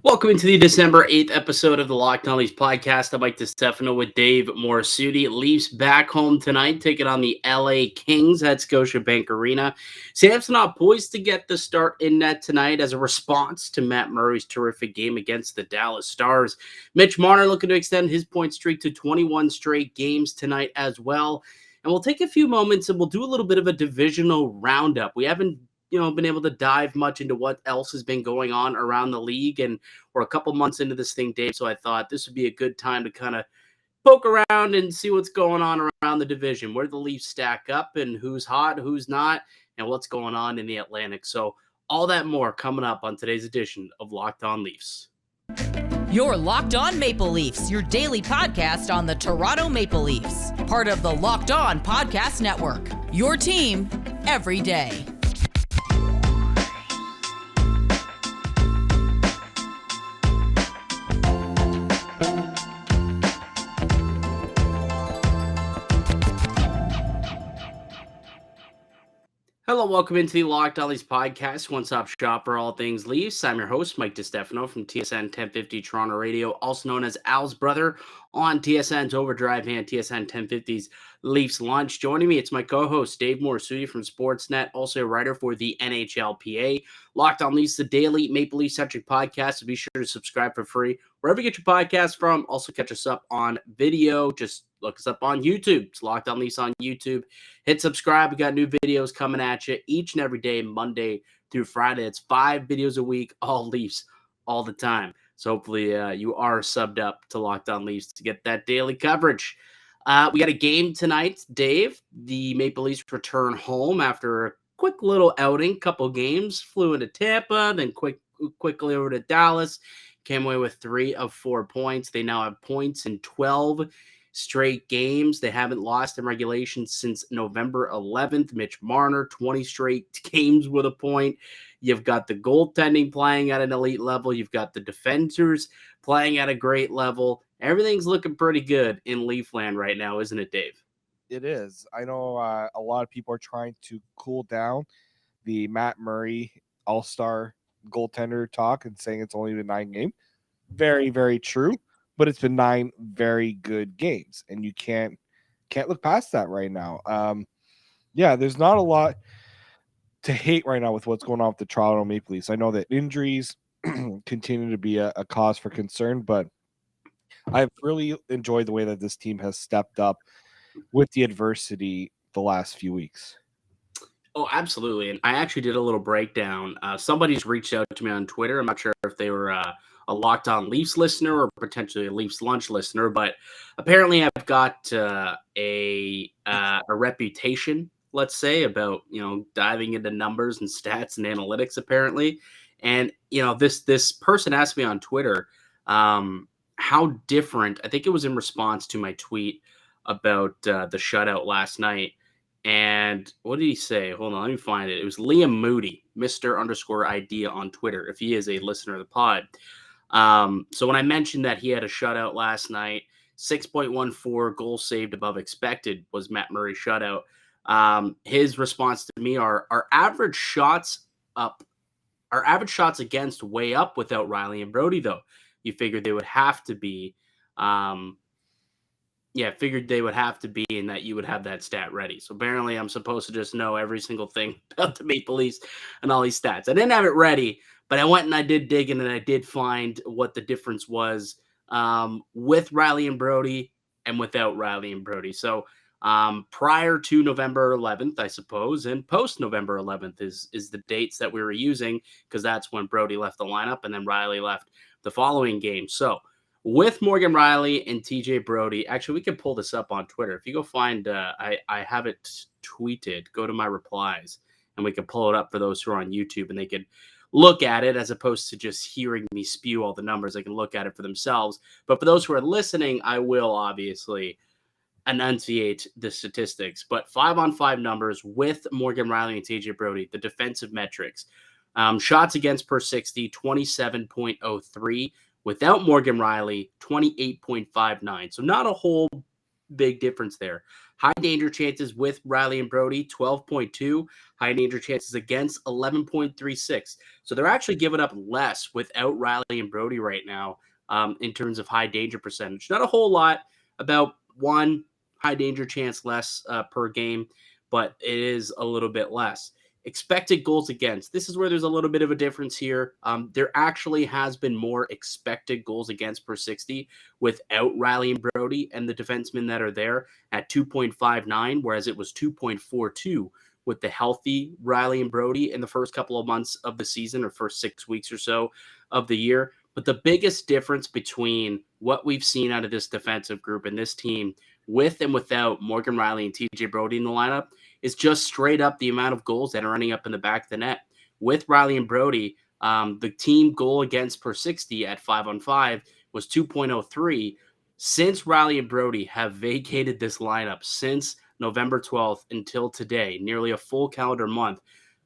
Welcome into the December 8th episode of the Locked On Leafs podcast. I'm Mike DiStefano with Dave Morassutti. Leafs back home tonight, taking on the LA Kings at Scotiabank Arena. Samsonov poised to get the start in net tonight as a response to Matt Murray's terrific game against the Dallas Stars. Mitch Marner looking to extend his point streak to 21 straight games tonight as well. And we'll take a few moments and we'll do a little bit of a divisional roundup. We haven't been able to dive much into what else has been going on around the league, and we're a couple months into this thing, Dave. So I thought this would be a good time to kind of poke around and see what's going on around the division, where the Leafs stack up and who's hot, who's not, and what's going on in the Atlantic. So all that more coming up on today's edition of Locked On Leafs. You're Locked On Maple Leafs, your daily podcast on the Toronto Maple Leafs. Part of the Locked On Podcast Network, your team every day. Hello, welcome into the Locked On Leafs podcast, one-stop shop for all things Leafs. I'm your host, Mike DiStefano from TSN 1050 Toronto Radio, also known as Al's brother on TSN's Overdrive and TSN 1050's Leafs Lunch. Joining me, it's my co-host, Dave Morassutti from Sportsnet, also a writer for the NHLPA. Locked On Leafs, the daily Maple Leaf-centric podcast, so be sure to subscribe for free wherever you get your podcast from. Also catch us up on video. Just look us up on YouTube. It's Locked On Leafs on YouTube. Hit subscribe. We got new videos coming at you each and every day, Monday through Friday. It's 5 videos a week, all Leafs, all the time. So hopefully you are subbed up to Locked On Leafs to get that daily coverage. We got a game tonight, Dave. The Maple Leafs return home after a quick little outing, couple games. Flew into Tampa, then quickly over to Dallas. Came away with 3 of 4 points. They now have points in 12 straight games. They haven't lost in regulation since November 11th. Mitch Marner, 20 straight games with a point. You've got the goaltending playing at an elite level. You've got the defenders playing at a great level. Everything's looking pretty good in Leafland right now, isn't it, Dave? It is. I know a lot of people are trying to cool down the Matt Murray all-star goaltender talk and saying it's only been 9 games. Very, very true. But it's been 9 very good games, and you can't look past that right now. There's not a lot to hate right now with what's going on with the Toronto Maple Leafs. I know that injuries continue to be a cause for concern, but I've really enjoyed the way that this team has stepped up with the adversity the last few weeks. Oh, absolutely. And I actually did a little breakdown. Somebody's reached out to me on Twitter. I'm not sure if they were a Locked On Leafs listener or potentially a Leafs Lunch listener, but apparently I've got a reputation, let's say, about, diving into numbers and stats and analytics, apparently. And, this person asked me on Twitter how different, I think it was in response to my tweet about the shutout last night. And what did he say? Hold on, let me find it. It was Liam Moody, Mr._idea on Twitter, if he is a listener of the pod. So when I mentioned that he had a shutout last night, 6.14 goals saved above expected was Matt Murray's shutout. His response to me are our average shots against way up without Riley and Brody, though. You figured they would have to be. Figured they would have to be, and that you would have that stat ready. So apparently I'm supposed to just know every single thing about the Maple Leafs and all these stats. I didn't have it ready, but I went and I did dig in, and I did find what the difference was with Riley and Brody and without Riley and Brody. So prior to November 11th, I suppose, and post November 11th is the dates that we were using, because that's when Brody left the lineup and then Riley left the following game. So with Morgan Riley and TJ Brody, actually, we can pull this up on Twitter. If you go find, I have it tweeted, go to my replies, and we can pull it up for those who are on YouTube, and they can look at it as opposed to just hearing me spew all the numbers. They can look at it for themselves. But for those who are listening, I will obviously enunciate the statistics. But 5-on-5 numbers with Morgan Riley and TJ Brody, the defensive metrics. Shots against per 60, 27.03. Without Morgan Riley, 28.59. So not a whole big difference there. High danger chances with Riley and Brody, 12.2. High danger chances against, 11.36. So they're actually giving up less without Riley and Brody right now in terms of high danger percentage. Not a whole lot, about one high danger chance less per game, but it is a little bit less. Expected goals against. This is where there's a little bit of a difference here. There actually has been more expected goals against per 60 without Riley and Brody and the defensemen that are there at 2.59, whereas it was 2.42 with the healthy Riley and Brody in the first couple of months of the season, or first 6 weeks or so of the year. But the biggest difference between what we've seen out of this defensive group and this team with and without Morgan Riley and TJ Brody in the lineup is just straight up the amount of goals that are ending up in the back of the net. With Riley and Brody, the team goal against per 60 at 5-on-5 was 2.03. Since Riley and Brody have vacated this lineup since November 12th until today, nearly a full calendar month,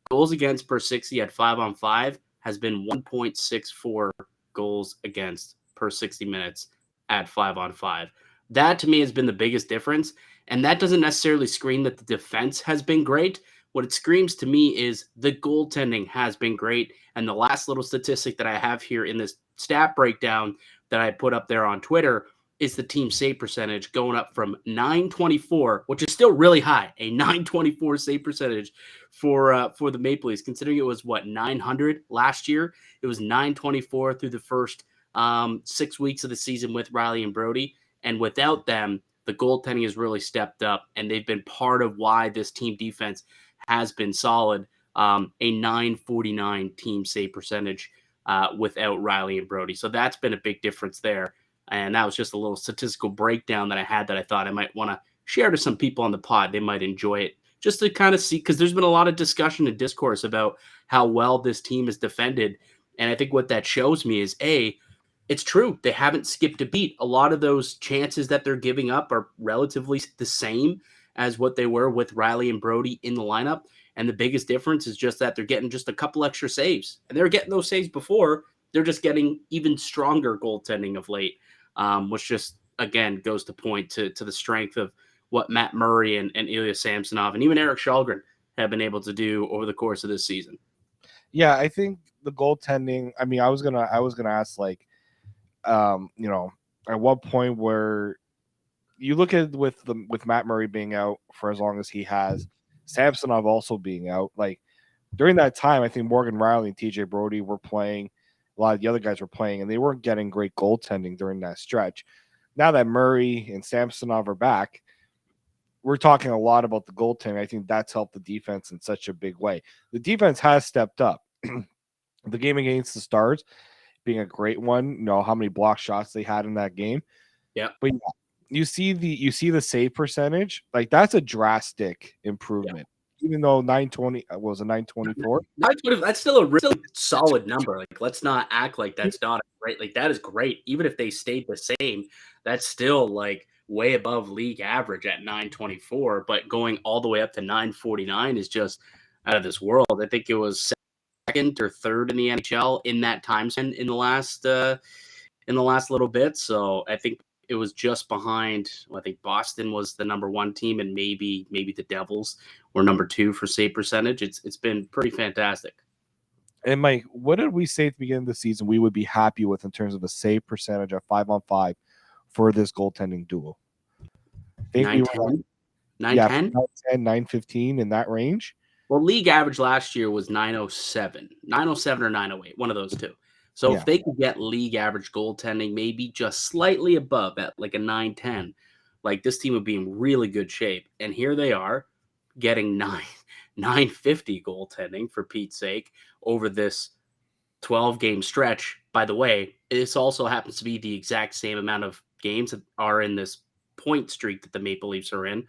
goals against per 60 at 5-on-5 has been 1.64 goals against per 60 minutes at 5-on-5. That to me has been the biggest difference. And that doesn't necessarily scream that the defense has been great. What it screams to me is the goaltending has been great. And the last little statistic that I have here in this stat breakdown that I put up there on Twitter is the team save percentage going up from 924, which is still really high, a 924 save percentage for the Maple Leafs, considering it was 900 last year. It was 924 through the first 6 weeks of the season with Riley and Brody. And without them, the goaltending has really stepped up, and they've been part of why this team defense has been solid. A 949 team save percentage without Riley and Brody. So that's been a big difference there. And that was just a little statistical breakdown that I had that I thought I might want to share to some people on the pod. They might enjoy it just to kind of see, because there's been a lot of discussion and discourse about how well this team is defended. And I think what that shows me is, it's true. They haven't skipped a beat. A lot of those chances that they're giving up are relatively the same as what they were with Riley and Brody in the lineup. And the biggest difference is just that they're getting just a couple extra saves. And they were getting those saves before. They're just getting even stronger goaltending of late, which just, again, goes to point to the strength of what Matt Murray and Ilya Samsonov and even Eric Källgren have been able to do over the course of this season. Yeah, I think the goaltending, I mean, I was gonna ask, like, at what point where you look at with Matt Murray being out for as long as he has, Samsonov also being out, like during that time, I think Morgan Riley and TJ Brody were playing, a lot of the other guys were playing, and they weren't getting great goaltending during that stretch. Now that Murray and Samsonov are back, we're talking a lot about the goaltending. I think that's helped the defense in such a big way. The defense has stepped up. The game against the Stars being a great one, how many block shots they had in that game. Yeah. But you see the save percentage, like that's a drastic improvement. Yeah. Even though 920 was a 924. That's still a really solid number. Like, let's not act like that's not right. Like, that is great. Even if they stayed the same, that's still like way above league average at 924. But going all the way up to 949 is just out of this world. I think it was second or third in the NHL in that time span in the last little bit. So I think it was just behind. I think Boston was the number one team, and maybe the Devils were number two for save percentage. It's been pretty fantastic. And Mike, what did we say at the beginning of the season we would be happy with in terms of a save percentage at 5-on-5 for this goaltending duo? I think 910? 915 in that range. Well, league average last year was 907 or 908, one of those two. So if they could get league average goaltending, maybe just slightly above at like a 910, like this team would be in really good shape. And here they are getting 950 goaltending, for Pete's sake, over this 12-game stretch. By the way, this also happens to be the exact same amount of games that are in this point streak that the Maple Leafs are in.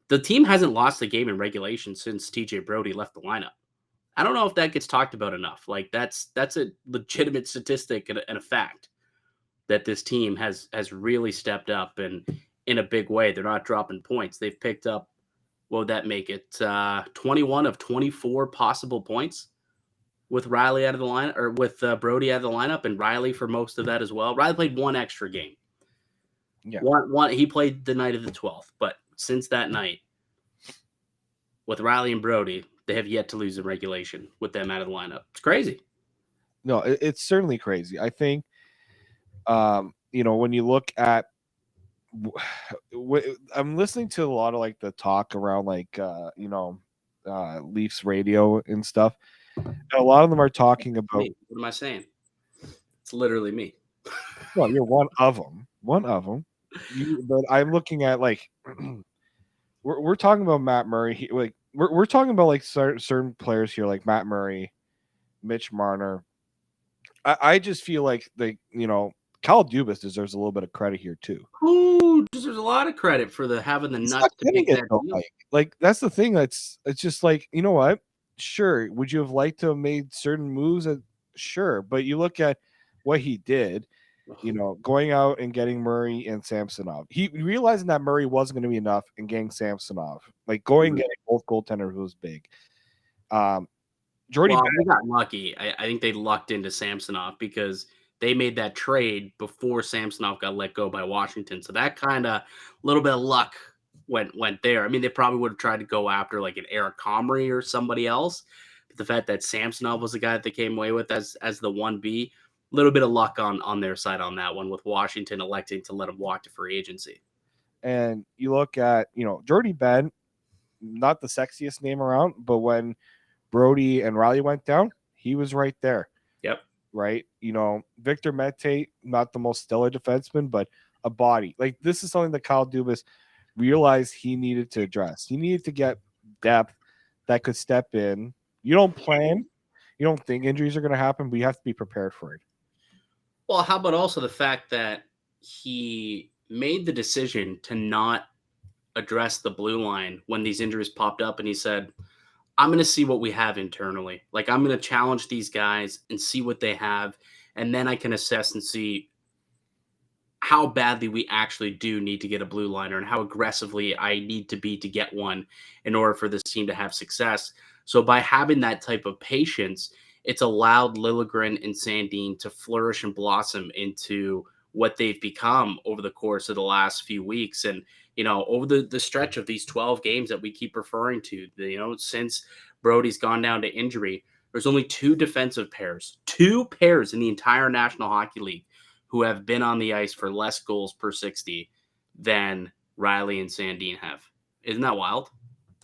The team hasn't lost a game in regulation since TJ Brody left the lineup. I don't know if that gets talked about enough. Like, that's a legitimate statistic and a fact that this team has really stepped up, and in a big way. They're not dropping points. They've picked up, what would that make it? 21 of 24 possible points with Riley out of the line, or with Brody out of the lineup, and Riley for most of that as well. Riley played one extra game. Yeah. He played the night of the 12th, but since that night, with Riley and Brody, they have yet to lose in regulation with them out of the lineup. It's crazy. No, it's certainly crazy. I think, when you look at, I'm listening to a lot of like the talk around like, Leafs radio and stuff. And a lot of them are talking about. What am I saying? It's literally me. Well, you're one of them. One of them. But I'm looking at like, we're talking about Matt Murray. Like we're talking about like certain players here, like Matt Murray, Mitch Marner. I just feel like Kyle Dubas deserves a little bit of credit here too. Ooh, deserves a lot of credit for having the nuts to make that deal. Like that's the thing. It's just like, you know what? Sure, would you have liked to have made certain moves? Sure, but you look at what he did. Going out and getting Murray and Samsonov. He realizing that Murray wasn't going to be enough and getting Samsonov. Like going and getting both goaltenders was big. Jordy they got lucky. I think they lucked into Samsonov because they made that trade before Samsonov got let go by Washington. So that kind of little bit of luck went there. I mean, they probably would have tried to go after like an Eric Comrie or somebody else. But the fact that Samsonov was the guy that they came away with as the 1B, a little bit of luck on their side on that one with Washington electing to let him walk to free agency. And you look at, Jordy Ben, not the sexiest name around, but when Brody and Riley went down, he was right there. Yep. Right. Victor Mete, not the most stellar defenseman, but a body. Like this is something that Kyle Dubas realized he needed to address. He needed to get depth that could step in. You don't plan. You don't think injuries are going to happen, but you have to be prepared for it. Well, how about also the fact that he made the decision to not address the blue line when these injuries popped up, and he said, I'm going to see what we have internally. Like, I'm going to challenge these guys and see what they have, and then I can assess and see how badly we actually do need to get a blue liner and how aggressively I need to be to get one in order for this team to have success. So by having that type of patience, it's allowed Liljegren and Sandin to flourish and blossom into what they've become over the course of the last few weeks. And, over the stretch of these 12 games that we keep referring to, since Brody's gone down to injury, there's only two defensive pairs in the entire National Hockey League who have been on the ice for less goals per 60 than Riley and Sandin have. Isn't that wild?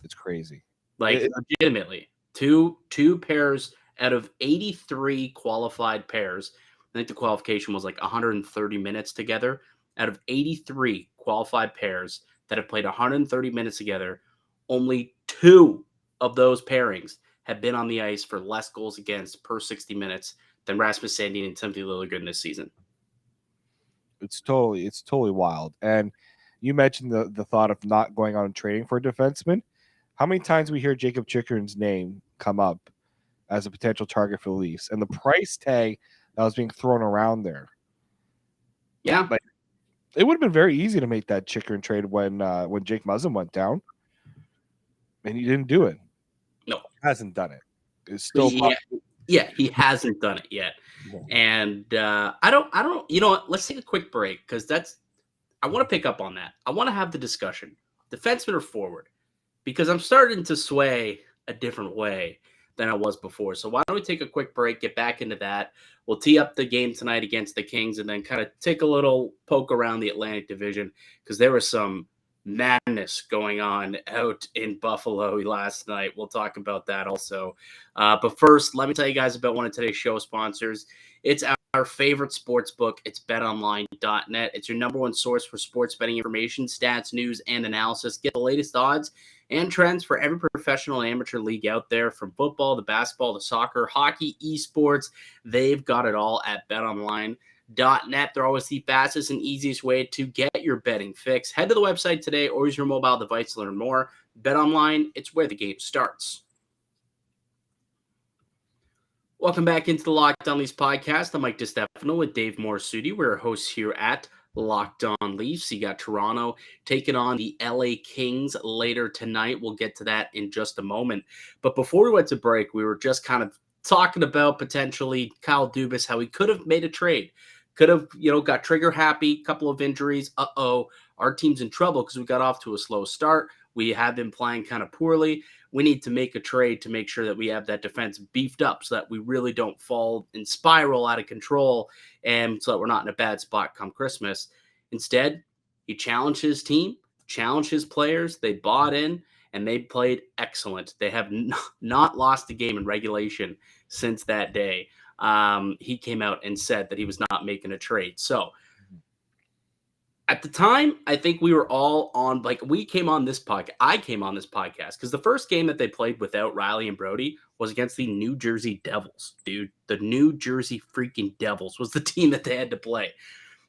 It's crazy. Like, legitimately, two pairs out of 83 qualified pairs. I think the qualification was like 130 minutes together. Out of 83 qualified pairs that have played 130 minutes together, only two of those pairings have been on the ice for less goals against per 60 minutes than Rasmus Sandin and Timothy Liljegren this season. It's totally wild. And you mentioned the thought of not going out and trading for a defenseman. How many times we hear Jacob Chikrin's name come up as a potential target for the Leafs, and the price tag that was being thrown around there? Yeah, but it would have been very easy to make that Chikrin trade when Jake Muzzin went down, and he didn't do it. No, he hasn't done it. It's still he hasn't done it yet. Yeah. And I don't. You know what? Let's take a quick break because I want to pick up on that. I want to have the discussion, defenseman or forward, because I'm starting to sway a different way than I was before. So why don't we take a quick break, get back into that. We'll tee up the game tonight against the Kings and then kind of take a little poke around the Atlantic Division because there was some madness going on out in Buffalo last night. We'll talk about that also. But first, let me tell you guys about one of today's show sponsors. It's our favorite sports book. It's betonline.net. It's your number one source for sports betting information, stats, news, and analysis. Get the latest odds and trends for every professional and amateur league out there, from football to basketball to soccer, hockey, esports. They've got it all at betonline.net. They're always the fastest and easiest way to get your betting fix. Head to the website today or use your mobile device to learn more. BetOnline, it's where the game starts. Welcome back into the Locked On Leafs podcast. I'm Mike DiStefano with Dave Morassutti. We're hosts here at Locked On Leafs. You got Toronto taking on the LA Kings later tonight. We'll get to that in just a moment. But before we went to break, we were just kind of talking about potentially Kyle Dubas, how he could have made a trade Could have, got trigger happy, couple of injuries. Our team's in trouble because we got off to a slow start. We have been playing kind of poorly. We need to make a trade to make sure that we have that defense beefed up so that we really don't fall and spiral out of control and so that we're not in a bad spot come Christmas. Instead, he challenged his team, challenged his players. They bought in and they played excellent. They have not lost a game in regulation since that day. He came out and said that he was not making a trade. So at the time, I think we were all on, we came on this podcast. I came on this podcast because the first game that they played without Riley and Brody was against the New Jersey Devils, dude. The New Jersey freaking Devils was the team that they had to play.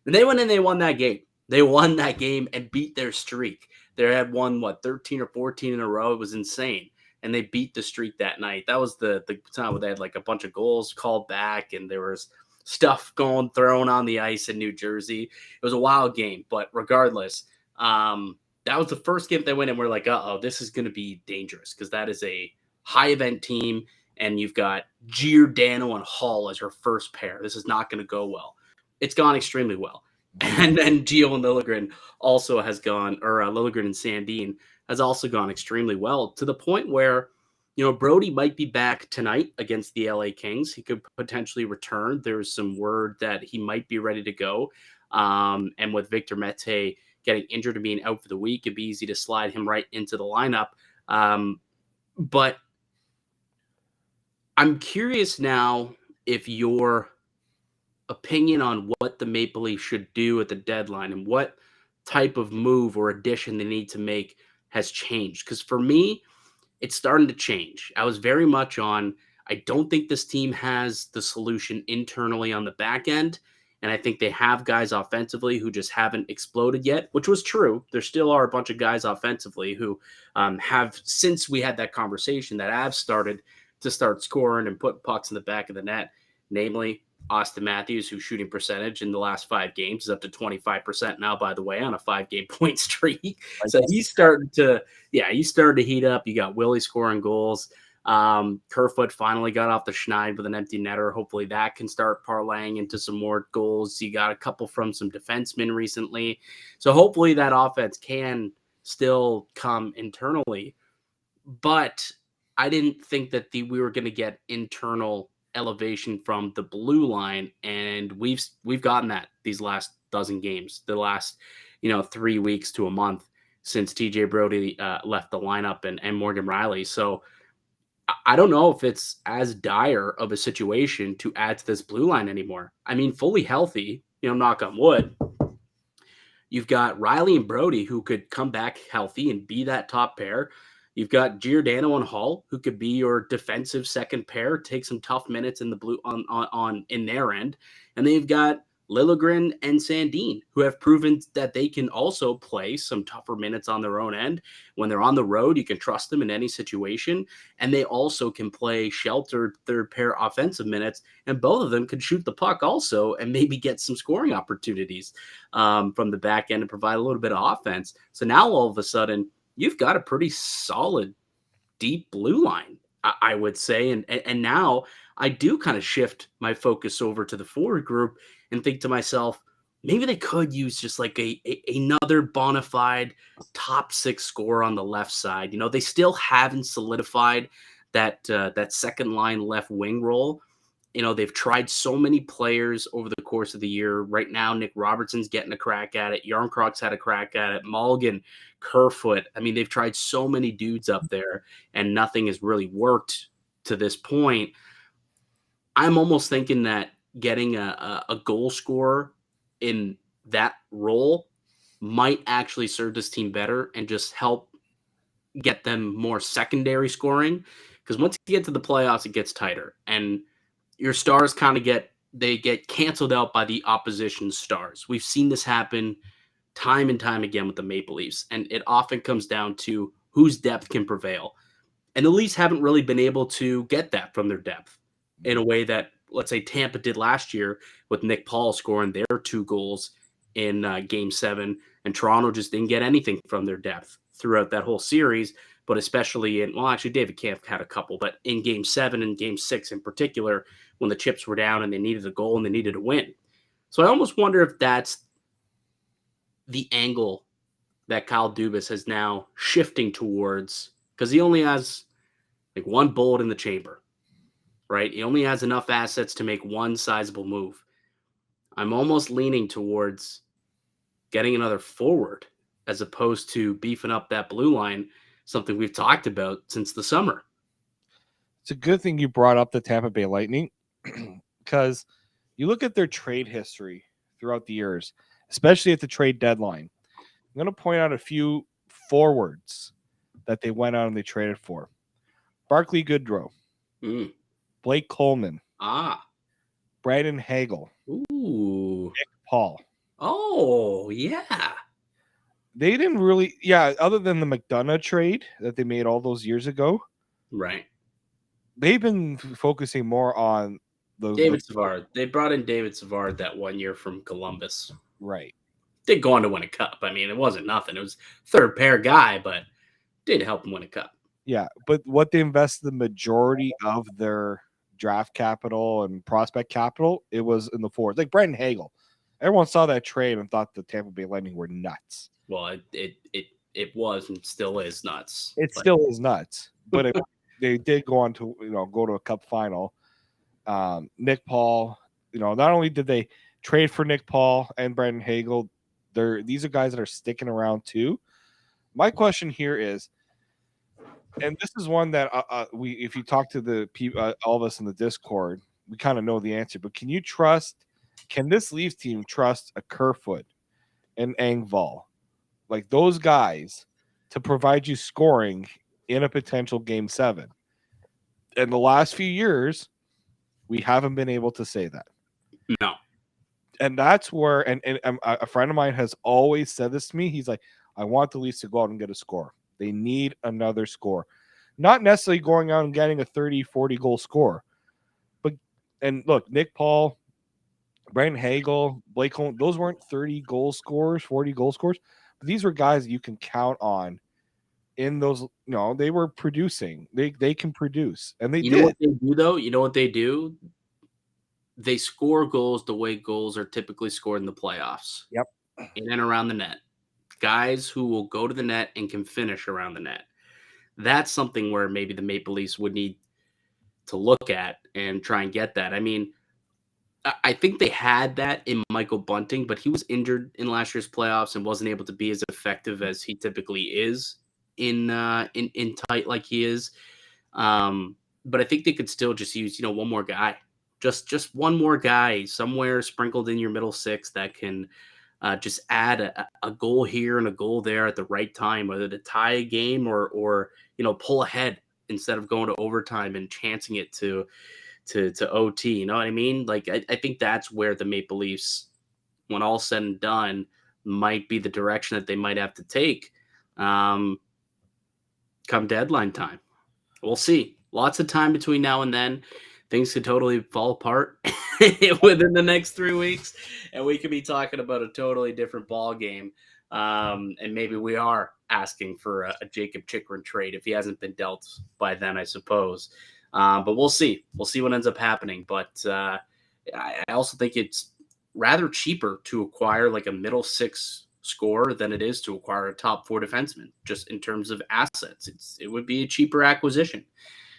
And they went in, they won that game. They won that game and beat their streak. They had won, 13 or 14 in a row. It was insane. And they beat the streak that night. That was the time where they had a bunch of goals called back and there was stuff thrown on the ice in New Jersey. It was a wild game, but regardless, that was the first game they went in. We're like, this is going to be dangerous because that is a high event team. And you've got Giordano and Hall as your first pair. This is not going to go well. It's gone extremely well. And then Gio and Liljegren also has gone, or Liljegren and Sandin has also gone extremely well to the point where, Brody might be back tonight against the LA Kings. He could potentially return. There's some word that he might be ready to go. And with Victor Mete getting injured and being out for the week, it'd be easy to slide him right into the lineup. But I'm curious now if your opinion on what the Maple Leafs should do at the deadline and what type of move or addition they need to make has changed. Because for me, it's starting to change. I was very much on, I don't think this team has the solution internally on the back end. And I think they have guys offensively who just haven't exploded yet, which was true. There still are a bunch of guys offensively who have, since we had that conversation, that have started to start scoring and put pucks in the back of the net, namely Austin Matthews, whose shooting percentage in the last 5 games is up to 25% now, by the way, on a 5-game point streak. So he's starting to heat up. You got Willie scoring goals. Kerfoot finally got off the schneid with an empty netter. Hopefully that can start parlaying into some more goals. You got a couple from some defensemen recently. So hopefully that offense can still come internally. But I didn't think that we were going to get internal elevation from the blue line, and we've gotten that these last dozen games, the last 3 weeks to a month since TJ Brody left the lineup and Morgan Riley. So I don't know if it's as dire of a situation to add to this blue line anymore. I mean, fully healthy, knock on wood, you've got Riley and Brody who could come back healthy and be that top pair. You've got Giordano and Hall, who could be your defensive second pair, take some tough minutes in the blue on in their end. And then you've got Liljegren and Sandin, who have proven that they can also play some tougher minutes on their own end. When they're on the road, you can trust them in any situation. And they also can play sheltered third pair offensive minutes. And both of them could shoot the puck also and maybe get some scoring opportunities from the back end and provide a little bit of offense. So now all of a sudden, you've got a pretty solid, deep blue line, I would say. And now I do kind of shift my focus over to the forward group and think to myself, maybe they could use just another bona fide top 6 scorer on the left side. They still haven't solidified that second line left wing role. They've tried so many players over the course of the year. Right now, Nick Robertson's getting a crack at it. Yarncrocs had a crack at it. Mulligan, Kerfoot. I mean, they've tried so many dudes up there, and nothing has really worked to this point. I'm almost thinking that getting a goal scorer in that role might actually serve this team better and just help get them more secondary scoring. Because once you get to the playoffs, it gets tighter. And your stars kind of get canceled out by the opposition's stars. We've seen this happen time and time again with the Maple Leafs, and it often comes down to whose depth can prevail. And the Leafs haven't really been able to get that from their depth in a way that, let's say, Tampa did last year with Nick Paul scoring their 2 goals in Game 7, and Toronto just didn't get anything from their depth throughout that whole series. But especially actually David Kampf had a couple, but in Game 7 and Game 6 in particular, when the chips were down and they needed a goal and they needed a win. So I almost wonder if that's the angle that Kyle Dubas is now shifting towards, because he only has like one bullet in the chamber, right? He only has enough assets to make one sizable move. I'm almost leaning towards getting another forward as opposed to beefing up that blue line, something we've talked about since the summer. It's a good thing you brought up the Tampa Bay Lightning because you look at their trade history throughout the years, especially at the trade deadline. I'm going to point out a few forwards that they went out and they traded for. Barclay Goodrow, Blake Coleman, Brandon Hagel, Nick Paul. Oh, yeah. They didn't really, other than the McDonough trade that they made all those years ago. Right. They've been focusing more on David Savard. They brought in David Savard that 1 year from Columbus. Right. Did go on to win a cup. I mean, it wasn't nothing. It was third pair guy, but did help him win a cup. Yeah, but what they invested the majority of their draft capital and prospect capital, it was in the forwards. Like Brandon Hagel. Everyone saw that trade and thought the Tampa Bay Lightning were nuts. Well, it was and still is nuts. Still is nuts. But they did go on to go to a cup final. Nick Paul, not only did they trade for Nick Paul and Brandon Hagel, these are guys that are sticking around too. My question here is, and this is one that if you talk to the people, all of us in the Discord, we kind of know the answer. But can this Leafs team trust a Kerfoot and Engvall, like those guys, to provide you scoring in a potential Game 7? In the last few years, we haven't been able to say that. No. And that's where, and a friend of mine has always said this to me. He's like, I want the Leafs to go out and get a score. They need another score. Not necessarily going out and getting a 30, 40 goal score. And look, Nick Paul, Brandon Hagel, Blake Coleman, those weren't 30 goal scorers, 40 goal scorers. But these were guys that you can count on in those. They were producing. They can produce. And they did. You know what they do, though? You know what they do? They score goals the way goals are typically scored in the playoffs. Yep. In and around the net. Guys who will go to the net and can finish around the net. That's something where maybe the Maple Leafs would need to look at and try and get that. I mean, I think they had that in Michael Bunting, but he was injured in last year's playoffs and wasn't able to be as effective as he typically is in tight like he is. But I think they could still just use, one more guy. Just one more guy somewhere sprinkled in your middle six that can just add a goal here and a goal there at the right time, whether to tie a game or pull ahead instead of going to overtime and chancing it to OT. You know what I mean? Like, I think that's where the Maple Leafs, when all said and done, might be the direction that they might have to take come deadline time. We'll see. Lots of time between now and then. Things could totally fall apart within the next 3 weeks, and we could be talking about a totally different ball game. And maybe we are asking for a Jacob Chikrin trade if he hasn't been dealt by then, I suppose. But we'll see. We'll see what ends up happening. But I also think it's rather cheaper to acquire like a middle six scorer than it is to acquire a top 4 defenseman, just in terms of assets. It would be a cheaper acquisition.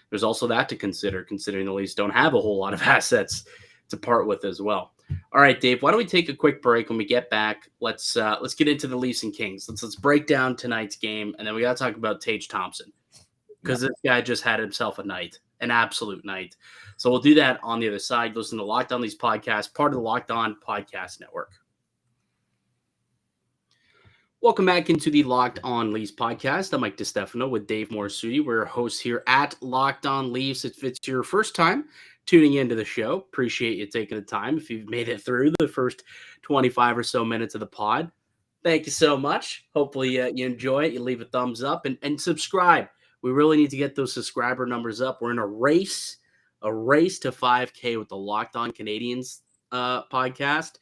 There's also that to consider, considering the Leafs don't have a whole lot of assets to part with as well. All right, Dave, why don't we take a quick break? When we get back, let's get into the Leafs and Kings. Let's break down tonight's game, and then we got to talk about Tage Thompson, because this guy just had himself a night, an absolute night. So we'll do that on the other side. Listen to Locked On Leafs podcast, part of the Locked On Podcast Network. Welcome back into the Locked On Leafs podcast. I'm Mike DiStefano with Dave Morassutti. We're hosts here at Locked On Leafs. If it's your first time tuning into the show, appreciate you taking the time. If you've made it through the first 25 or so minutes of the pod, thank you so much. Hopefully you enjoy it. You leave a thumbs up and subscribe. We really need to get those subscriber numbers up. We're in a race to 5K with the Locked On Canadians podcast.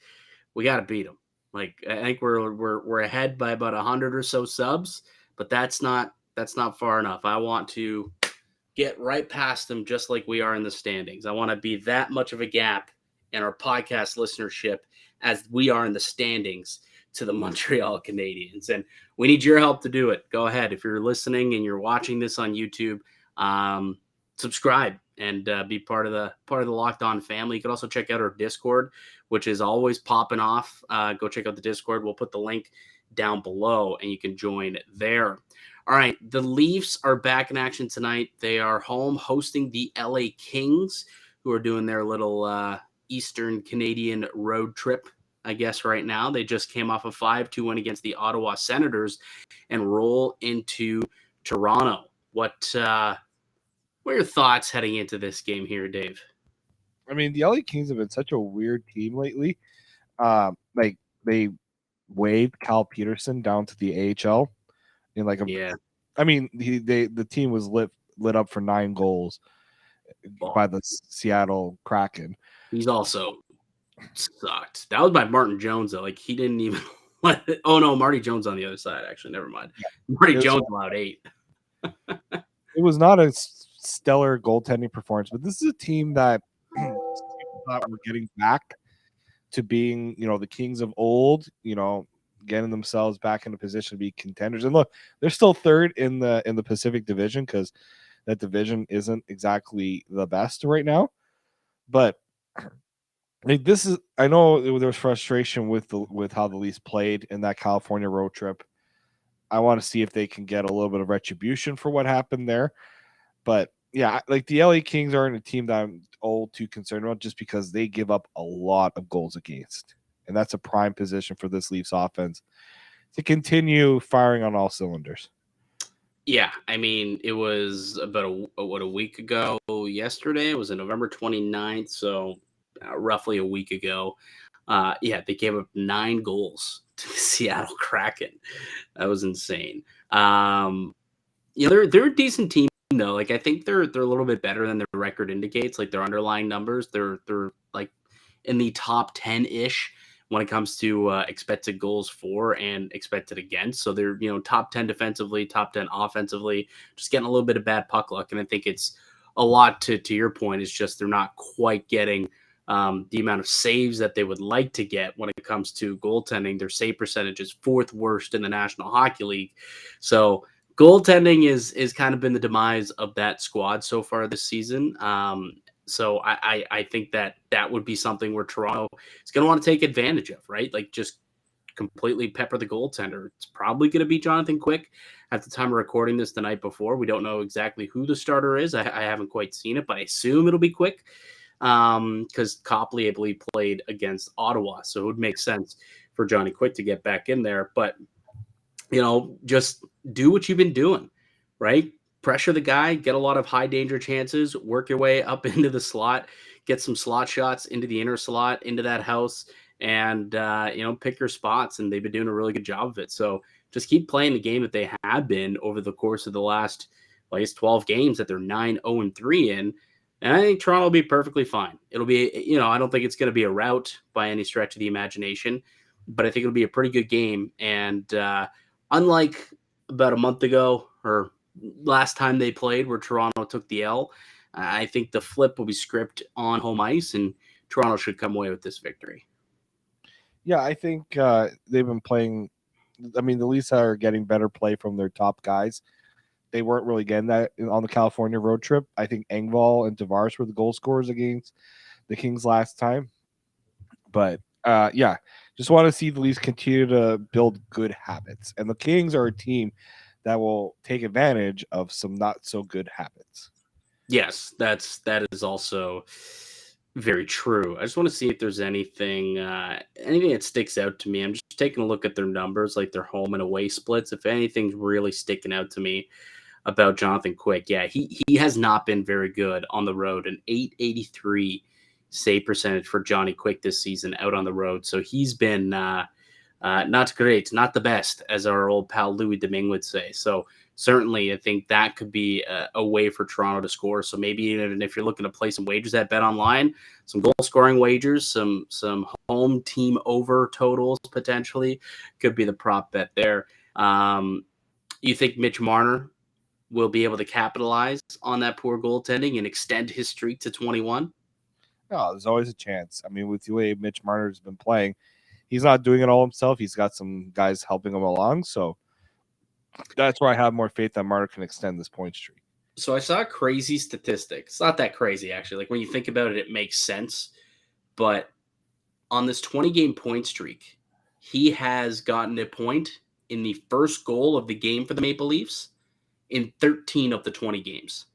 We got to beat them. Like, I think we're ahead by about 100 or so subs, but that's not far enough. I want to get right past them, just like we are in the standings. I want to be that much of a gap in our podcast listenership as we are in the standings to the Montreal Canadiens. And we need your help to do it. Go ahead. If you're listening and you're watching this on YouTube, subscribe and be part of the Locked On family. You can also check out our Discord, which is always popping off. Go check out the Discord. We'll put the link down below and you can join there. All right, the Leafs are back in action tonight. They are home hosting the LA Kings, who are doing their little Eastern Canadian road trip, I guess, right now. They just came off a 5-2 win against the Ottawa Senators and roll into Toronto. What are your thoughts heading into this game here, Dave? I mean, the LA Kings have been such a weird team lately. Like they waived Cal Peterson down to the AHL. I mean, the team was lit up for 9 goals by the Seattle Kraken. He's also sucked. That was by Martin Jones, though. Like, he didn't even let it. Oh, no, Marty Jones on the other side, actually. Never mind. Yeah. Marty Jones allowed 8. It was not a stellar goaltending performance, but this is a team that thought we're getting back to being, the Kings of old, getting themselves back in a position to be contenders. And look, they're still third in the Pacific Division because that division isn't exactly the best right now. But this is, I know there was frustration with how the Leafs played in that California road trip. I want to see if they can get a little bit of retribution for what happened there. But yeah, like the LA Kings aren't a team that I'm all too concerned about just because they give up a lot of goals against. And that's a prime position for this Leafs offense to continue firing on all cylinders. Yeah, I mean, it was about a week ago yesterday. It was November 29th, so roughly a week ago. They gave up 9 goals to the Seattle Kraken. That was insane. They're a decent team, though. Like, I think they're a little bit better than their record indicates. Like, their underlying numbers, they're like in the top 10-ish when it comes to expected goals for and expected against. So they're, top 10 defensively, top 10 offensively, just getting a little bit of bad puck luck. And I think it's a lot to your point. It's just they're not quite getting the amount of saves that they would like to get when it comes to goaltending. Their save percentage is 4th worst in the National Hockey League. So goaltending is kind of been the demise of that squad so far this season. So I think that would be something where Toronto is going to want to take advantage of, right? Like, just completely pepper the goaltender. It's probably going to be Jonathan Quick at the time of recording this the night before. We don't know exactly who the starter is. I haven't quite seen it, but I assume it'll be Quick because Copley, I believe, played against Ottawa. So it would make sense for Johnny Quick to get back in there. But, just do what you've been doing, right? Pressure the guy, get a lot of high danger chances, work your way up into the slot, get some slot shots into the inner slot, into that house, and, pick your spots. And they've been doing a really good job of it. So just keep playing the game that they have been over the course of the last, 12 games that they're 9-0-3 in. And I think Toronto will be perfectly fine. It'll be, I don't think it's going to be a rout by any stretch of the imagination, but I think it'll be a pretty good game. And unlike about a month ago or last time they played where Toronto took the L, I think the flip will be script on home ice, and Toronto should come away with this victory. Yeah, I think they've been playing. I mean, the Leafs are getting better play from their top guys. They weren't really getting that on the California road trip. I think Engvall and Tavares were the goal scorers against the Kings last time. But just want to see the Leafs continue to build good habits. And the Kings are a team that will take advantage of some not so good habits. Yes, that is also very true. I just want to see if there's anything that sticks out to me. I'm just taking a look at their numbers, like their home and away splits. If anything's really sticking out to me about Jonathan Quick, he has not been very good on the road. An .883 save percentage for Johnny Quick this season out on the road. So he's been not great, not the best, as our old pal Louis Domingue would say. So certainly I think that could be a way for Toronto to score. So maybe even if you're looking to play some wagers at Bet Online, some goal scoring wagers, some home team over totals potentially could be the prop bet there. You think Mitch Marner will be able to capitalize on that poor goaltending and extend his streak to 21? No, there's always a chance. I mean, with the way Mitch Marner has been playing, he's not doing it all himself. He's got some guys helping him along. So that's where I have more faith that Marner can extend this point streak. So I saw a crazy statistic. It's not that crazy, actually. Like when you think about it, it makes sense. But on this 20-game point streak, he has gotten a point in the first goal of the game for the Maple Leafs in 13 of the 20 games.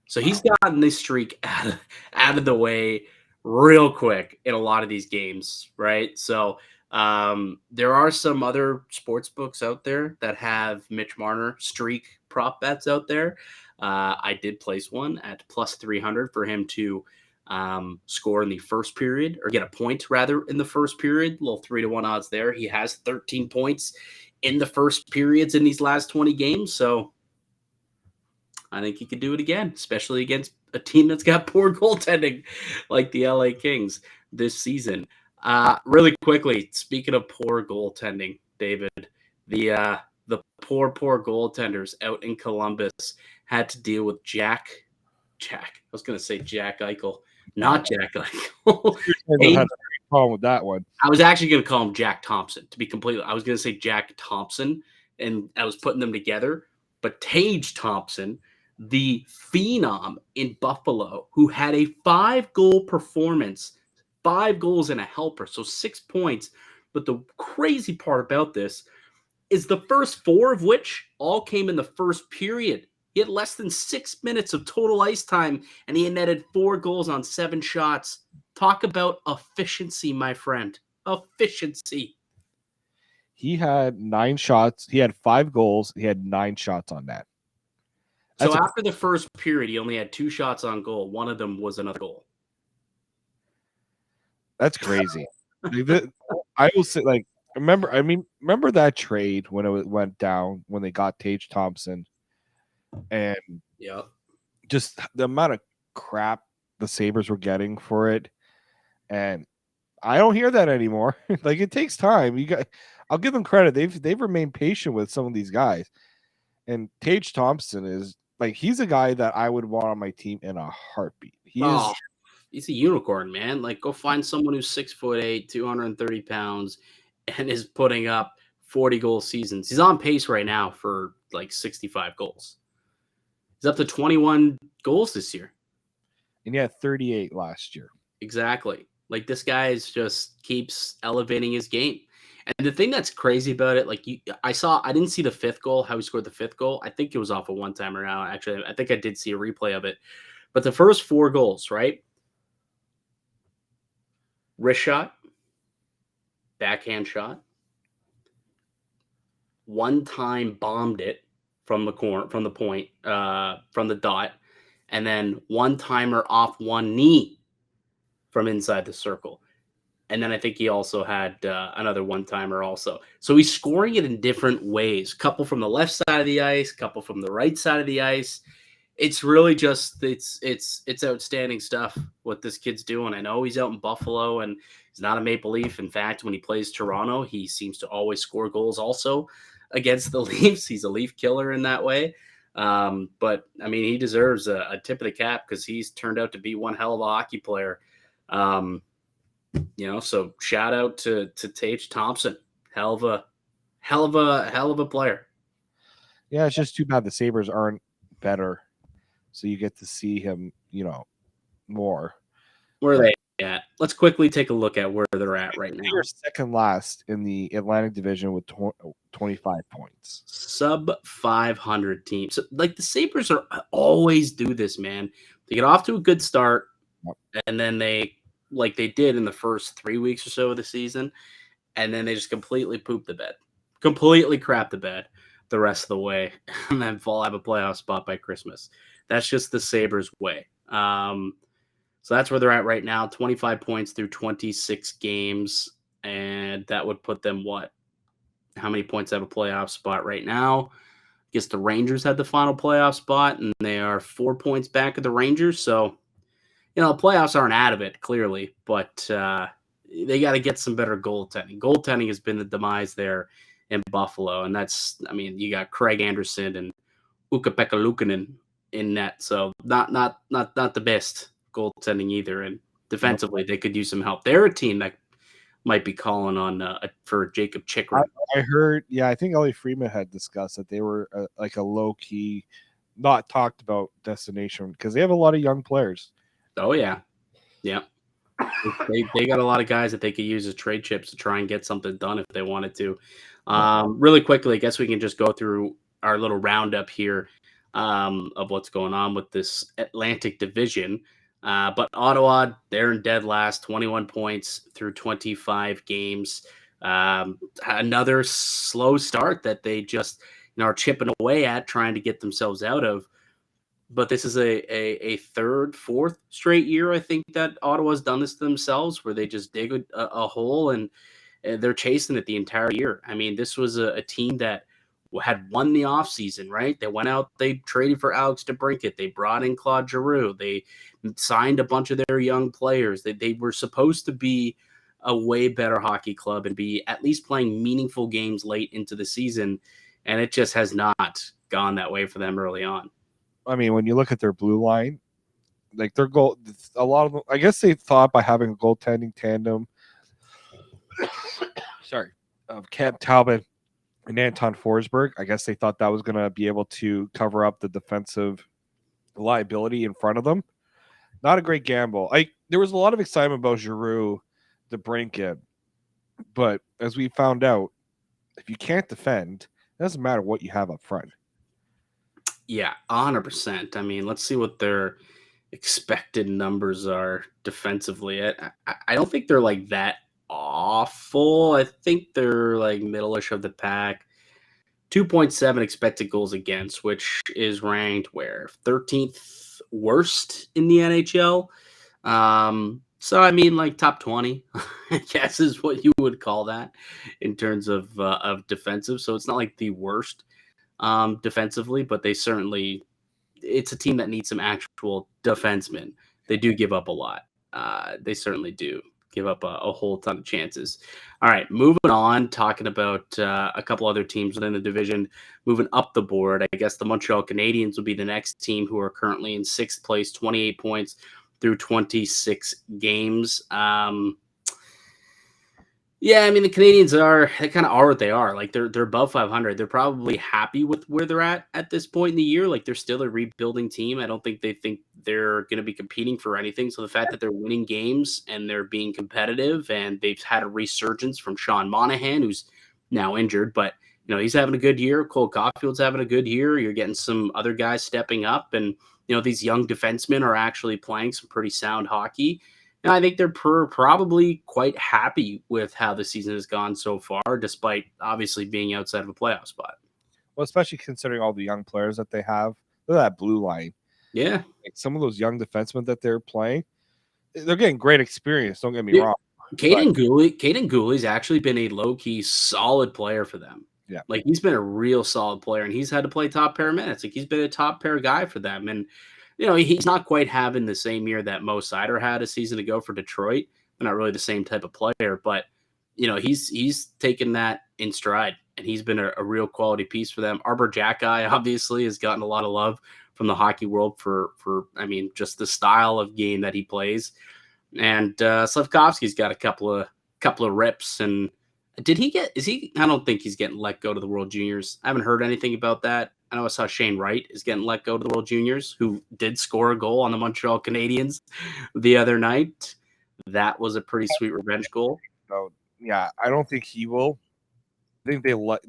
So he's gotten this streak out of the way real quick in a lot of these games, right? So there are some other sports books out there that have Mitch Marner streak prop bets out there. I did place one at plus 300 for him to score in the first period, or get a point rather in the first period. A little 3-1 odds there. He has 13 points in the first periods in these last 20 games. So I think he could do it again, especially against a team that's got poor goaltending like the LA Kings this season. Really quickly, speaking of poor goaltending, David, the poor goaltenders out in Columbus had to deal with Jack. I was going to say Jack Eichel, not Jack Eichel. I had a problem with that one. I was actually going to call him Jack Thompson, to be completely. I was going to say Jack Thompson, and I was putting them together. But Tage Thompson, the phenom in Buffalo, who had a 5-goal performance, 5 goals and a helper, so 6 points. But the crazy part about this is the first 4 of which all came in the first period. He had less than 6 minutes of total ice time, and he netted 4 goals on 7 shots. Talk about efficiency, my friend. Efficiency. He had 9 shots. He had 5 goals. He had 9 shots on that. So after the first period, he only had 2 shots on goal. One of them was another goal. That's crazy. I will say, like, remember that trade when it went down, when they got Tage Thompson, and just the amount of crap the Sabres were getting for it. And I don't hear that anymore. Like, it takes time. I'll give them credit. They've remained patient with some of these guys. And Tage Thompson is like, he's a guy that I would want on my team in a heartbeat. He's a unicorn, man. Like, go find someone who's 6'8", 230 pounds, and is putting up 40-goal seasons. He's on pace right now for like 65 goals. He's up to 21 goals this year. And he had 38 last year. Exactly. Like, this guy just keeps elevating his game. And the thing that's crazy about it, like, I didn't see the 5th goal, how he scored the 5th goal. I think it was off a one-timer now. Actually, I think I did see a replay of it. But the first 4 goals, right? Wrist shot, backhand shot, one time bombed it from the corner, from the point, from the dot, and then one timer off one knee from inside the circle. And then I think he also had another one timer also. So he's scoring it in different ways. Couple from the left side of the ice, couple from the right side of the ice. It's really just it's outstanding stuff what this kid's doing. I know he's out in Buffalo and he's not a Maple Leaf. In fact, when he plays Toronto, he seems to always score goals also against the Leafs. He's a Leaf killer in that way. But I mean, he deserves a tip of the cap because he's turned out to be one hell of a hockey player. So shout out to Tage Thompson. Hell of a player. Yeah, it's just too bad the Sabres aren't better. So you get to see him, more. Where are they at? Let's quickly take a look at where they're at right now. They're second last in the Atlantic Division with 25 points. Sub 500 team. So, like, the Sabres always do this, man. They get off to a good start, and then they, like they did in the first 3 weeks or so of the season, and then they just completely poop the bed. Completely crap the bed the rest of the way, and then have a playoff spot by Christmas. That's just the Sabres way. So that's where they're at right now, 25 points through 26 games, and that would put them how many points have a playoff spot right now? I guess the Rangers had the final playoff spot, and they are 4 points back of the Rangers. So, playoffs aren't out of it, clearly, but they got to get some better goaltending. Goaltending has been the demise there in Buffalo, and you got Craig Anderson and Ukko-Pekka Luukkonen in net, so not the best goaltending either. And defensively, they could use some help. They're a team that might be calling on for Jacob I, Chikrin. I heard, I think Ellie Freeman had discussed that they were like a low key, not talked about destination because they have a lot of young players. Oh yeah, yeah. They got a lot of guys that they could use as trade chips to try and get something done if they wanted to. Really quickly, I guess we can just go through our little roundup here of what's going on with this Atlantic Division. But Ottawa, they're in dead last, 21 points through 25 games. Another slow start that they just are chipping away at, trying to get themselves out of. But this is a third, fourth straight year, I think, that Ottawa's done this to themselves, where they just dig a hole and they're chasing it the entire year. I mean, this was a team that had won the offseason, right? They went out, they traded for Alex DeBrincat. They brought in Claude Giroux. They signed a bunch of their young players. They were supposed to be a way better hockey club and be at least playing meaningful games late into the season. And it just has not gone that way for them early on. I mean, when you look at their blue line, like their goal, a lot of them, I guess they thought by having a goaltending tandem, of Cam Talbot and Anton Forsberg, I guess they thought that was going to be able to cover up the defensive liability in front of them. Not a great gamble. There was a lot of excitement about Giroux, DeBrincat, but as we found out, if you can't defend, it doesn't matter what you have up front. Yeah, 100%. I mean, let's see what their expected numbers are defensively. I don't think they're like that awful. I think they're like middle-ish of the pack. 2.7 expected goals against, which is ranked where 13th worst in the NHL. So I mean, like top 20, I guess is what you would call that in terms of defensive. So it's not like the worst defensively, but it's a team that needs some actual defensemen. They do give up a lot. They certainly do give up a whole ton of chances. All right, moving on, talking about a couple other teams within the division, moving up the board. I guess the Montreal Canadiens will be the next team, who are currently in 6th place, 28 points through 26 games. Yeah, I mean, the Canadians they kind of are what they are. Like they're above 500. They're probably happy with where they're at this point in the year. Like they're still a rebuilding team. I don't think they think they're going to be competing for anything. So the fact that they're winning games and they're being competitive, and they've had a resurgence from Sean Monahan, who's now injured, but he's having a good year. Cole Caulfield's having a good year. You're getting some other guys stepping up, and these young defensemen are actually playing some pretty sound hockey. And I think they're probably quite happy with how the season has gone so far, despite obviously being outside of a playoff spot. Well, especially considering all the young players that they have. Look at that blue line. Yeah. Like some of those young defensemen that they're playing, they're getting great experience. Don't get me wrong. Caden Gooley's actually been a low-key solid player for them. Yeah. Like he's been a real solid player, and he's had to play top pair minutes. Like he's been a top pair guy for them. And he's not quite having the same year that Mo Sider had a season ago for Detroit. They're not really the same type of player, but he's taken that in stride, and he's been a real quality piece for them. Arbor Jackeye obviously has gotten a lot of love from the hockey world for I mean, just the style of game that he plays. And Slavkovsky's got a couple of rips. And I don't think he's getting let go to the World Juniors. I haven't heard anything about that. I know I saw Shane Wright is getting let go to the World Juniors, who did score a goal on the Montreal Canadiens the other night. That was a pretty sweet revenge goal. So, yeah, I don't think he will. I think they want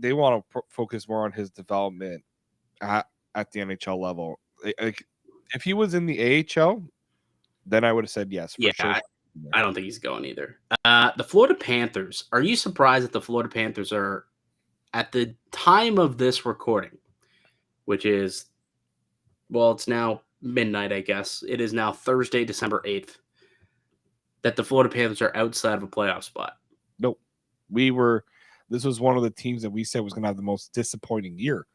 to focus more on his development at the NHL level. Like, if he was in the AHL, then I would have said yes, for sure. I don't think he's going either. The Florida Panthers. Are you surprised that the Florida Panthers are, at the time of this recording, which is, well, it's now midnight, I guess. It is now Thursday, December 8th, that the Florida Panthers are outside of a playoff spot? Nope. This was one of the teams that we said was going to have the most disappointing year.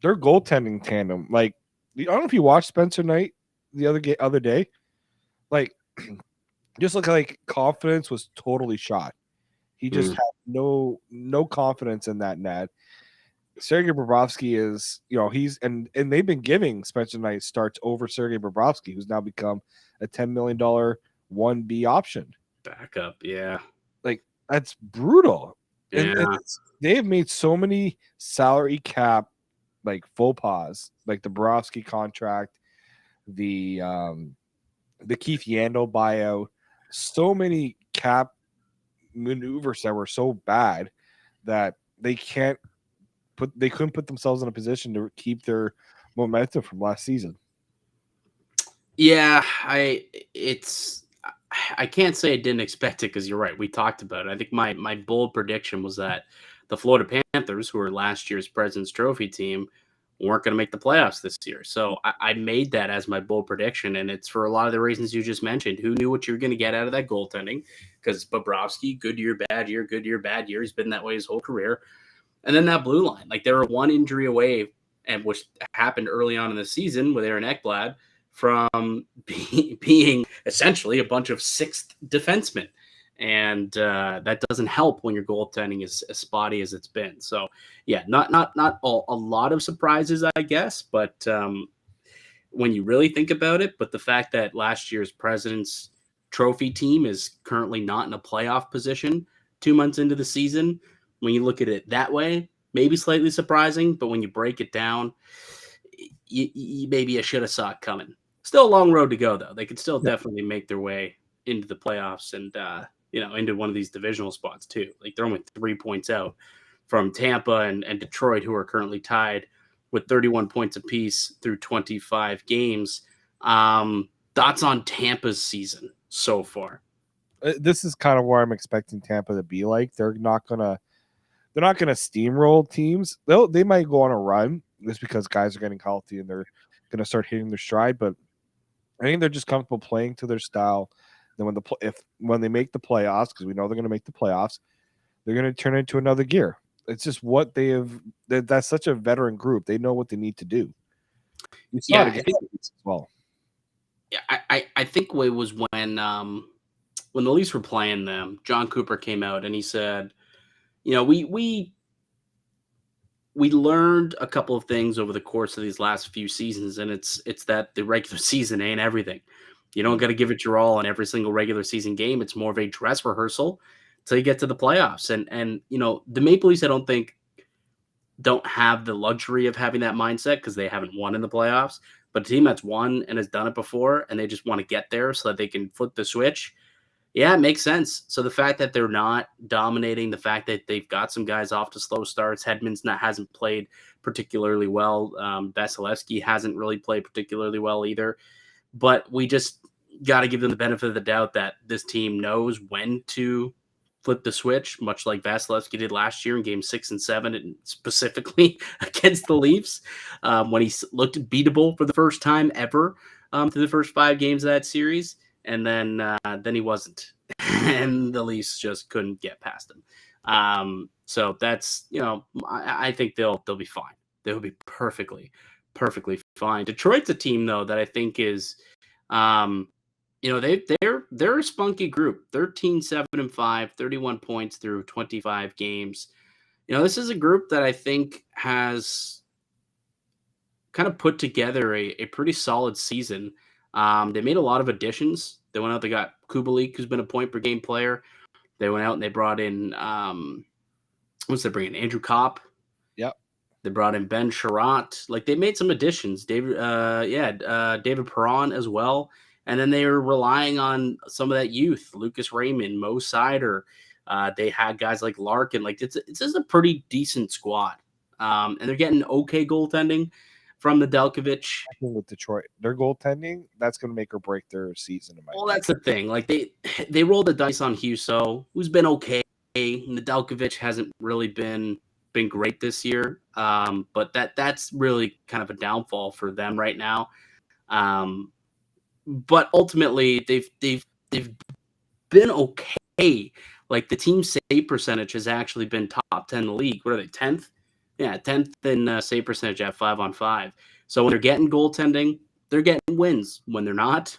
Their goaltending tandem, like, I don't know if you watched Spencer Knight the other day. Like, just look like confidence was totally shot. He just had no confidence in that net. Sergei Bobrovsky is, he's and they've been giving Spencer Knight starts over Sergei Bobrovsky, who's now become a $10 million 1B option. Backup, yeah. That's brutal. And Yeah. they've made so many salary cap like faux pas, like the Borowski contract, the Keith Yandel buyout, so many cap maneuvers that were so bad that they couldn't put themselves in a position to keep their momentum from last season. Yeah, I can't say I didn't expect it because you're right. We talked about it. I think my bold prediction was that the Florida Panthers, who were last year's President's Trophy team, weren't going to make the playoffs this year. So I made that as my bold prediction, and it's for a lot of the reasons you just mentioned. Who knew what you were going to get out of that goaltending? Because Bobrovsky, good year, bad year, good year, bad year. He's been that way his whole career. And then that blue line, like they were one injury away, and which happened early on in the season with Aaron Ekblad from being essentially a bunch of sixth defensemen. And that doesn't help when your goaltending is as spotty as it's been. So, yeah, not a lot of surprises, I guess. But when you really think about it, but the fact that last year's President's Trophy team is currently not in a playoff position 2 months into the season, when you look at it that way, maybe slightly surprising. But when you break it down, maybe you should have saw it coming. Still a long road to go, though. They could still definitely make their way into the playoffs and, into one of these divisional spots, too. Like, they're only 3 points out from Tampa and Detroit, who are currently tied with 31 points apiece through 25 games. Thoughts on Tampa's season so far? This is kind of where I'm expecting Tampa to be like. They're not gonna steamroll teams. They might go on a run just because guys are getting healthy and they're gonna start hitting their stride. But I think they're just comfortable playing to their style. Then when they make the playoffs, because we know they're gonna make the playoffs, they're gonna turn into another gear. It's just what they have. That's such a veteran group. They know what they need to do. You saw it as well. Yeah, I think it was when the Leafs were playing them, John Cooper came out and he said, we learned a couple of things over the course of these last few seasons, and it's that the regular season ain't everything. You don't got to give it your all in every single regular season game. It's more of a dress rehearsal till you get to the playoffs. And the Maple Leafs, I don't think, don't have the luxury of having that mindset because they haven't won in the playoffs. But a team that's won and has done it before, and they just want to get there so that they can flip the switch, yeah, it makes sense. So the fact that they're not dominating, the fact that they've got some guys off to slow starts, Hedman's hasn't played particularly well. Vasilevsky hasn't really played particularly well either. But we just got to give them the benefit of the doubt that this team knows when to flip the switch, much like Vasilevsky did last year in Game 6 and 7, and specifically against the Leafs, when he looked beatable for the first time ever through the first 5 games of that series. And then he wasn't, and the Leafs just couldn't get past him. So that's, I think they'll be fine. They'll be perfectly fine. Detroit's a team though that I think is, they're a spunky group. 13-7-5, 31 points through 25 games. This is a group that I think has kind of put together a pretty solid season. They made a lot of additions. They went out, they got Kubalik, who's been a point per game player. They went out and they brought in, what's they bringing? Andrew Kopp. Yep. They brought in Ben Sherratt. Like, they made some additions. David Perron as well. And then they were relying on some of that youth, Lucas Raymond, Mo Sider. They had guys like Larkin. Like, it's just a pretty decent squad. And they're getting okay goaltending from the Delkovich. With Detroit, their goaltending, that's going to make or break their season. That's the thing. Like, they rolled the dice on Husso, who's been okay. And the Delkovich hasn't really been great this year. But that's really kind of a downfall for them right now. But ultimately, they've been okay. Like, the team save percentage has actually been top 10 in the league. What are they, 10th? Yeah, 10th in save percentage at 5-on-5. So when they're getting goaltending, they're getting wins. When they're not,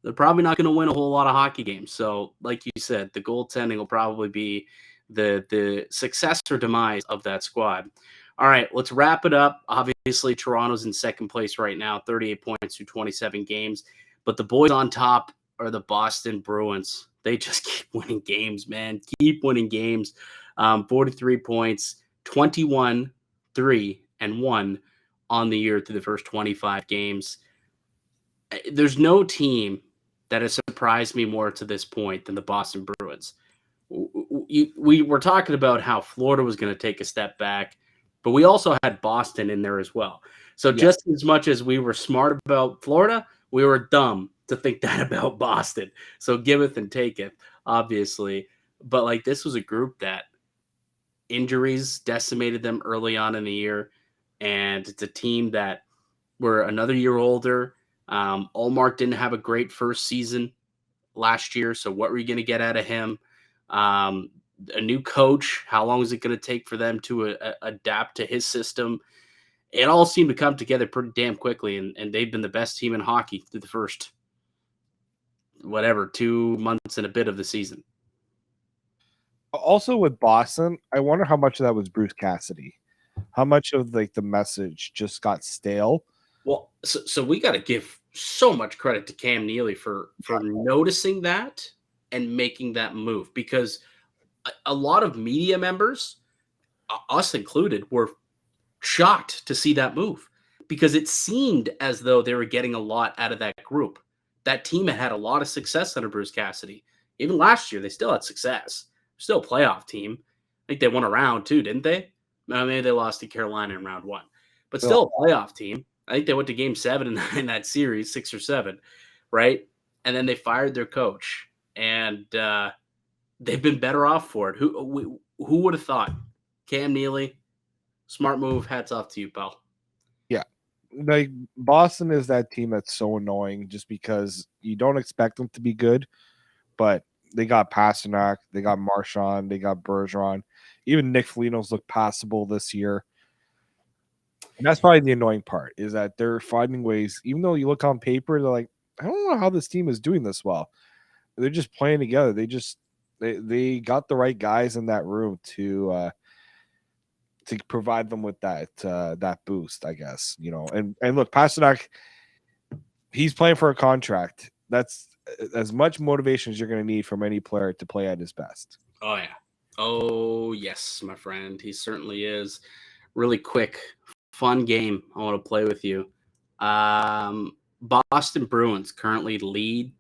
they're probably not going to win a whole lot of hockey games. So like you said, the goaltending will probably be the success or demise of that squad. All right, let's wrap it up. Obviously, Toronto's in second place right now, 38 points through 27 games. But the boys on top, are the Boston Bruins. They just keep winning games, man. Keep winning games. 43 points, 21, 3, and 1 on the year through the first 25 games. There's no team that has surprised me more to this point than the Boston Bruins. We were talking about how Florida was going to take a step back, but we also had Boston in there as well. So just as much as we were smart about Florida, we were dumb to think that about Boston. So giveth and taketh, obviously. But like this was a group that injuries decimated them early on in the year. And it's a team that were another year older. Allmark didn't have a great first season last year. So what were you going to get out of him? A new coach, how long is it going to take for them to adapt to his system? It all seemed to come together pretty damn quickly, and they've been the best team in hockey through the first, 2 months and a bit of the season. Also with Boston, I wonder how much of that was Bruce Cassidy. How much of like the message just got stale? Well, so we got to give so much credit to Cam Neely for noticing that and making that move, because a lot of media members, us included, were shocked to see that move, because it seemed as though they were getting a lot out of that group. That team had a lot of success under Bruce Cassidy. Even last year, they still had success. Still a playoff team. I think they won a round too, didn't they? Maybe they lost to Carolina in round 1, but still a playoff team. I think they went to game 7 in that series, 6 or 7, right? And then they fired their coach, and they've been better off for it. Who would have thought? Cam Neely, smart move. Hats off to you, pal. Yeah. Like Boston is that team that's so annoying just because you don't expect them to be good, but they got Pasternak, they got Marchand, they got Bergeron. Even Nick Foligno's looked passable this year. And that's probably the annoying part, is that they're finding ways, even though you look on paper, they're like, I don't know how this team is doing this well. They're just playing together. They got the right guys in that room to provide them with that boost, I guess. And look, Pasternak, he's playing for a contract. That's as much motivation as you're going to need from any player to play at his best. Oh, yeah. Oh, yes, my friend. He certainly is. Really quick, fun game I want to play with you. Boston Bruins currently lead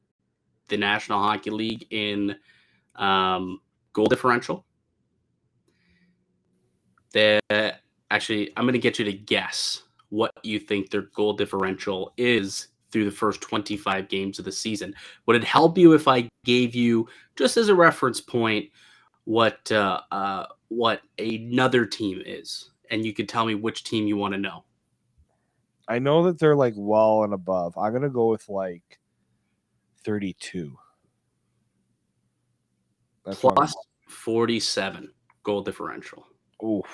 the National Hockey League in goal differential. Actually, I'm going to get you to guess what you think their goal differential is through the first 25 games of the season. Would it help you if I gave you, just as a reference point, what another team is, and you could tell me which team you want to know? I know that they're like well and above. I'm going to go with like 32. That's plus 47 goal differential. Oof.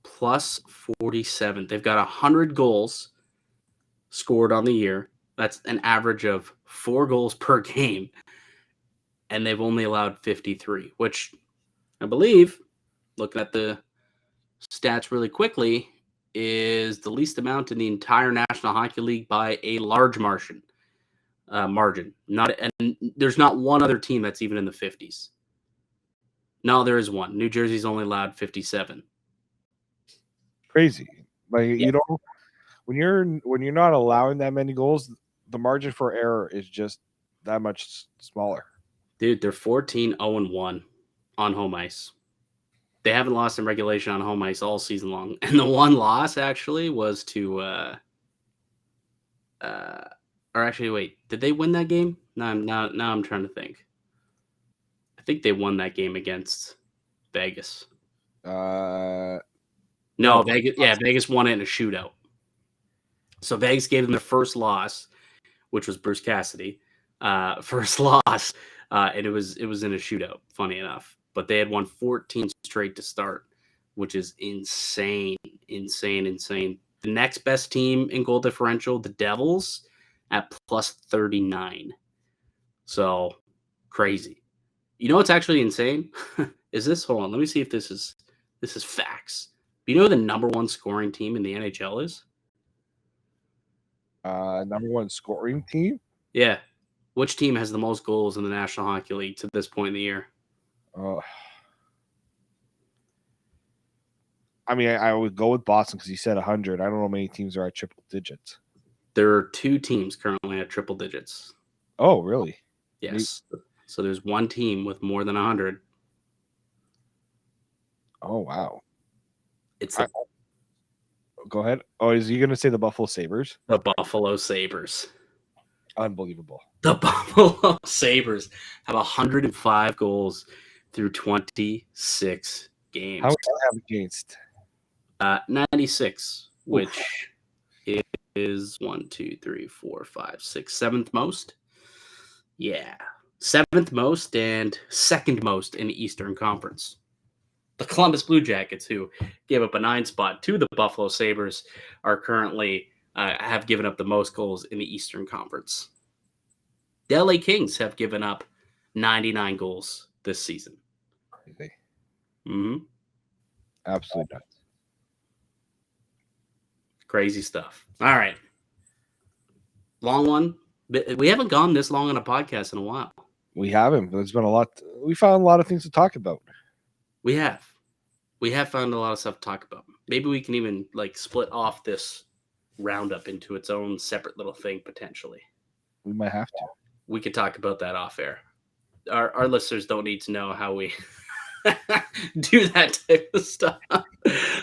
Plus 47. They've got 100 goals scored on the year. That's an average of 4 goals per game. And they've only allowed 53, which I believe, looking at the stats really quickly, is the least amount in the entire National Hockey League by a large margin. And there's not one other team that's even in the 50s. No, there is one. New Jersey's only allowed 57. Crazy. Like, when you're not allowing that many goals, the margin for error is just that much smaller. Dude, they're 14-0-1 on home ice. They haven't lost in regulation on home ice all season long. And the one loss actually was to did they win that game? Now I'm trying to think. I think they won that game against Vegas. No, Vegas. Yeah, Vegas won it in a shootout. So Vegas gave them their first loss, which was Bruce Cassidy. First loss, and it was in a shootout. Funny enough, but they had won 14 straight to start, which is insane. The next best team in goal differential, the Devils, at plus 39. So crazy. You know what's actually insane? Is this? Hold on, let me see if this is facts. You know who the number 1 scoring team in the NHL is? Number 1 scoring team? Yeah. Which team has the most goals in the National Hockey League to this point in the year? I mean, I would go with Boston because you said 100. I don't know how many teams are at triple digits. There are 2 teams currently at triple digits. Oh, really? Yes. So there's one team with more than 100. Oh, wow. Go ahead. Oh, is he going to say the Buffalo Sabres? The Buffalo Sabres. Unbelievable. The Buffalo Sabres have 105 goals through 26 games. How many do I have against? 96, which is 1, 2, 3, 4, 5, 6, 7th most. Yeah. 7th most and 2nd most in the Eastern Conference. The Columbus Blue Jackets, who gave up a 9 spot to the Buffalo Sabres, are currently have given up the most goals in the Eastern Conference. The LA Kings have given up 99 goals this season. Crazy. Mm-hmm. Absolutely nuts. Crazy stuff. All right. Long one. We haven't gone this long on a podcast in a while. We haven't, but there's been a lot. We found a lot of things to talk about. We have. We have found a lot of stuff to talk about. Maybe we can even split off this roundup into its own separate little thing potentially. We might have to. We could talk about that off air. Our listeners don't need to know how we do that type of stuff.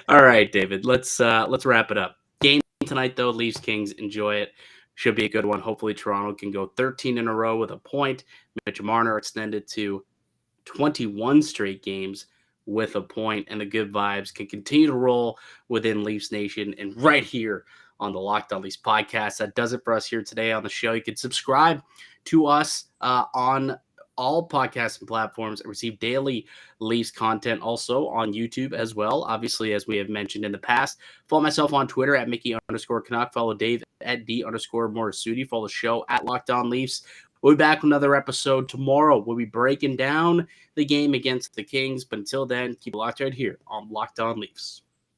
All right, David. Let's wrap it up. Game tonight though, Leafs Kings. Enjoy it. Should be a good one. Hopefully Toronto can go 13 in a row with a point. Mitch Marner extended to 21 straight games with a point, and the good vibes can continue to roll within Leafs Nation and right here on the Locked On Leafs podcast. That does it for us here today on the show. You can subscribe to us on all podcasting platforms and receive daily Leafs content also on YouTube as well. Obviously, as we have mentioned in the past, follow myself on Twitter at Mickey_Canuck. Follow Dave at D_Morassutti. Follow the show at Locked On Leafs. We'll be back with another episode tomorrow. We'll be breaking down the game against the Kings. But until then, keep it locked right here on Locked On Leafs.